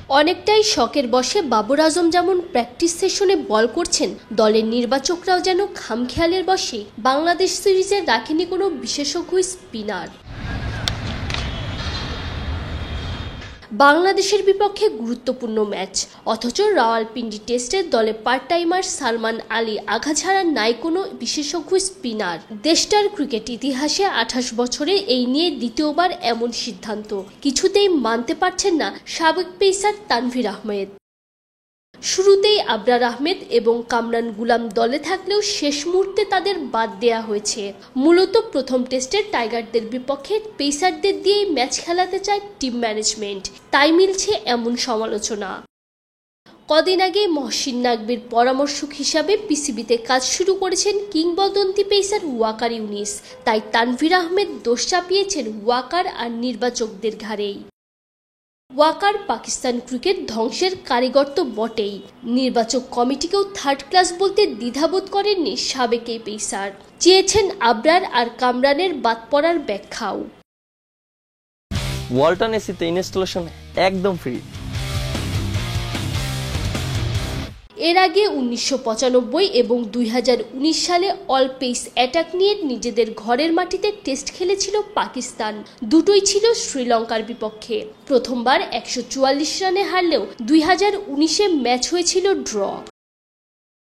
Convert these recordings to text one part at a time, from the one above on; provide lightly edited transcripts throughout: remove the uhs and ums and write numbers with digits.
অনেকটাই শখের বশে বাবর আজম যেমন প্র্যাকটিস সেশনে বল করছেন, দলের নির্বাচকরাও যেন খামখেয়ালের বশে বাংলাদেশ সিরিজে রাখেনি কোনো বিশেষজ্ঞ স্পিনার। বাংলাদেশের বিপক্ষে গুরুত্বপূর্ণ ম্যাচ, অথচ রাওয়ালপিন্ডি টেস্টের দলে পার্ট টাইমার সালমান আলী আগা ছাড়া নাই কোনো বিশেষজ্ঞ স্পিনার। দেশটার ক্রিকেট ইতিহাসে 28 বছরে এই নিয়ে দ্বিতীয়বার এমন সিদ্ধান্ত কিছুতেই মানতে পারছেন না সাবেক পেসার তানভীর আহমেদ। শুরুতেই আবরার আহমেদ এবং কামরান গুলাম দলে থাকলেও শেষ মুহূর্তে তাদের বাদ দেয়া হয়েছে। মূলত প্রথম টেস্টে টাইগারদের বিপক্ষে পেসারদের দিয়েই ম্যাচ খেলাতে চায় টিম ম্যানেজমেন্ট, তাই মিলছে এমন সমালোচনা। কদিন আগে মহসিন নাকবির পরামর্শক হিসাবে পিসিবিতে কাজ শুরু করেছেন কিংবদন্তি পেসার ওয়াকার ইউনিস, তাই তানভীর আহমেদ দোষ চাপিয়েছেন ওয়াকার আর নির্বাচকদের ঘাড়েই। ওয়াকার পাকিস্তান ক্রিকেট ধ্বংসের কারিগর তো বটেই, নির্বাচক কমিটিকেও থার্ড ক্লাস বলতে দ্বিধাবোধ করেননি সাবেক এই পেসার। চেয়েছেন আবরার আর কামরানের বাদ পড়ার ব্যাখ্যাও। ওয়ালটন এসিতে ইনস্টলেশন একদম ফ্রি। এর আগে 1995 এবং 2019 সালে অল পেস অ্যাটাক নিয়ে নিজেদের ঘরের মাটিতে টেস্ট খেলেছিল পাকিস্তান, দুটোই ছিল শ্রীলঙ্কার বিপক্ষে। প্রথমবার 144 রানে হারলেও 2019-এ ম্যাচ হয়েছিল ড্র।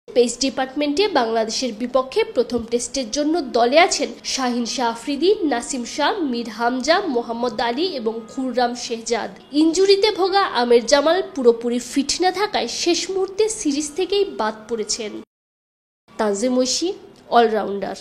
পেস ডিপার্টমেন্টে বাংলাদেশের বিপক্ষে প্রথম টেস্টের জন্য দলে আছেন শাহিন শাহ আফ্রিদি, নাসিম শাহ, মীর হামজা, মোহাম্মদ আলী এবং খুররাম শেহজাদ। ইনজুরিতে ভোগা আমের জামাল পুরোপুরি ফিট না থাকায় শেষ মুহূর্তে সিরিজ থেকেই বাদ পড়েছেন। তানজিম ঐশী অলরাউন্ডার।